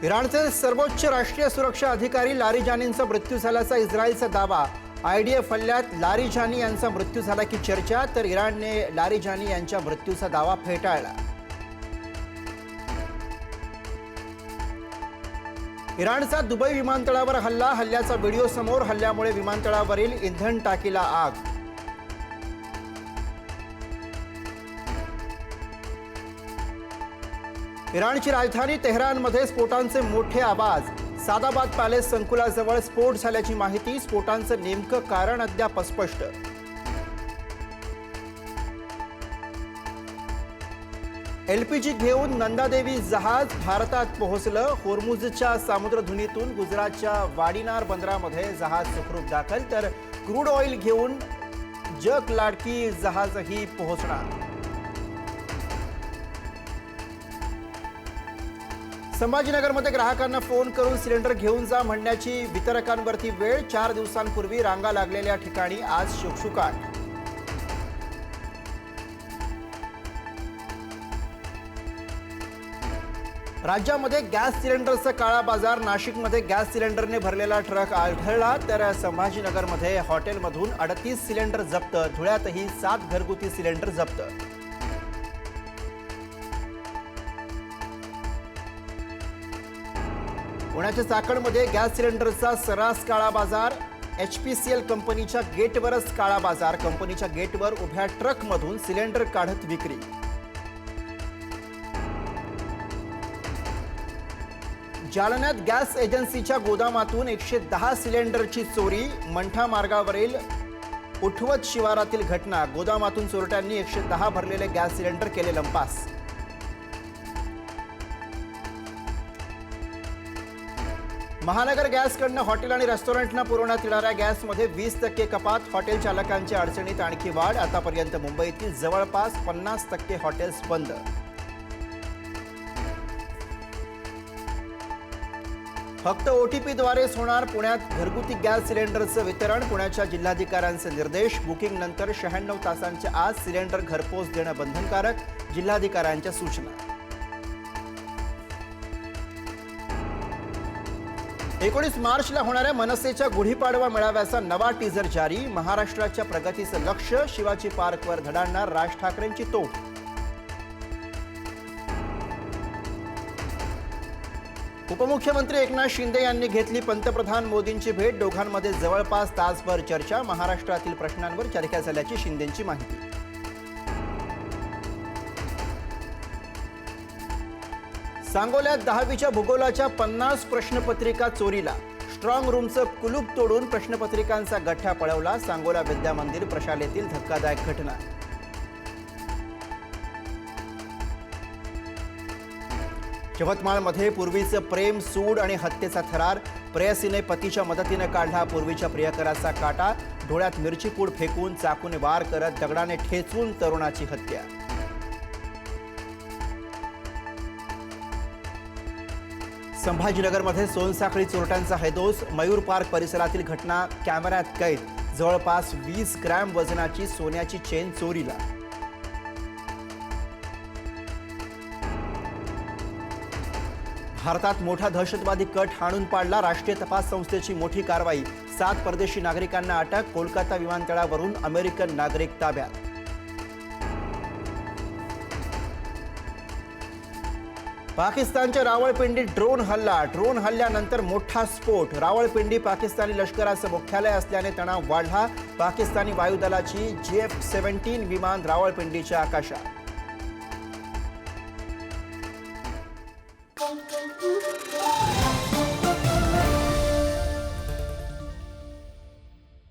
इराणचे सर्वोच्च राष्ट्रीय सुरक्षा अधिकारी लारिजानींचा मृत्यू झाल्याचा इस्रायलचा दावा। आयडीएफ हल्ल्यात लारिजानी यांचा मृत्यू झाला की चर्चा, तर इराणने लारिजानी यांच्या मृत्यूचा दावा फेटाळला। इराणचा दुबई विमानतळावर हल्ल्याचा व्हिडिओ समोर। हल्ल्यामुळे विमानतळावरील इंधन टाकीला आग। इराणची राजधानी तेहरानमध्ये स्फोटांचे मोठे आवाज। सादाबाद पॅलेस संकुलाजवळ स्फोट झाल्याची माहिती। स्फोटांचं नेमकं कारण अद्याप अस्पष्ट। एलपीजी घेऊन नंदादेवी जहाज भारतात पोहोचलं। होर्मुझच्या सामुद्रधुनीतून गुजरातच्या वाडीनार बंदरामध्ये जहाज सुखरूप दाखल, तर क्रूड ऑइल घेऊन जग लाडकी जहाजही पोहोचणार। संभाजीनगरमध्ये ग्राहकांना फोन करून सिलेंडर घेऊन जा म्हणण्याची वितरकांवरती वेळ। 4 दिवसांपूर्वी रांगा लागलेल्या ठिकाणी आज शुकशुकाट। राज्यामध्ये गॅस सिलेंडरचा काळा बाजार। नाशिकमध्ये गॅस सिलेंडरने भरलेला ट्रक आढळला, तर संभाजीनगरमध्ये हॉटेलमधून 38 सिलेंडर जप्त। धुळ्यातही 7 घरगुती सिलेंडर जप्त। पुण्याच्या चाकणमध्ये गॅस सिलेंडरचा सर्रास काळा बाजार। HPCL कंपनीच्या गेटवरच काळा बाजार। कंपनीच्या गेटवर उभ्या ट्रकमधून सिलेंडर काढत विक्री। जालन्यात गॅस एजन्सीच्या गोदामातून 110 सिलेंडरची चोरी। मंठा मार्गावरील उठवत शिवारातील घटना। गोदामातून चोरट्यांनी 110 भरलेले गॅस सिलेंडर केले लंपास। महानगर गॅसकडनं हॉटेल आणि रेस्टॉरंटना पुरवण्यात येणाऱ्या गॅसमध्ये 20% कपात। हॉटेल चालकांच्या अडचणीत आणखी वाढ। आतापर्यंत मुंबईतील जवळपास 50% हॉटेल्स बंद। फक्त OTPद्वारेच होणार पुण्यात घरगुती गॅस सिलेंडरचं वितरण। पुण्याच्या जिल्हाधिकाऱ्यांचे निर्देश। बुकिंग नंतर 96 तासांच्या आत सिलेंडर घरपोच देणं बंधनकारक। जिल्हाधिकाऱ्यांच्या सूचना। 19 मार्चला होणाऱ्या मनसेच्या गुढीपाडवा मेळाव्याचा नवा टीझर जारी। महाराष्ट्राच्या प्रगतीचं लक्ष। शिवाजी पार्कवर धडाडणार राज ठाकरेंची तोफ। उपमुख्यमंत्री एकनाथ शिंदे यांनी घेतली पंतप्रधान मोदींची भेट। दोघांमध्ये जवळपास तासभर चर्चा। महाराष्ट्रातील प्रश्नांवर चर्चा झाल्याची शिंदेंची माहिती। सांगोल्यात 10वीच्या भूगोलाच्या 50 प्रश्नपत्रिका चोरीला। स्ट्रॉंग रूमचं कुलूप तोडून प्रश्नपत्रिकांचा गठ्ठा पळवला। सांगोला विद्यामंदिर प्रशालेतील धक्कादायक घटना। यवतमाळमध्ये पूर्वीचं प्रेम, सूड आणि हत्येचा थरार। प्रेयसीने पतीच्या मदतीने काढला पूर्वीच्या प्रियकराचा काटा। डोळ्यात मिरची पूड फेकून चाकूने वार करत दगडाने ठेचून तरुणाची हत्या। संभाजीनगरमध्ये सोनसाखळी चोरट्यांचा हैदोस। मयूर पार्क परिसरातील घटना कॅमेऱ्यात कैद। जवळपास 20 ग्रॅम वजनाची सोन्याची चेन चोरीला। भारतात मोठा दहशतवादी कट हाणून पाडला। राष्ट्रीय तपास संस्थेची मोठी कारवाई। 7 परदेशी नागरिकांना अटक। कोलकाता विमानतळावरून अमेरिकन नागरिक ताब्यात। पाकिस्तानच्या रावळपिंडीत ड्रोन हल्ला। ड्रोन हल्ल्यानंतर मोठा स्फोट। रावळपिंडी पाकिस्तानी लष्कराचं मुख्यालय असल्याने तणाव वाढला। पाकिस्तानी वायुदलाची JF-17 विमान रावळपिंडीच्या आकाशात।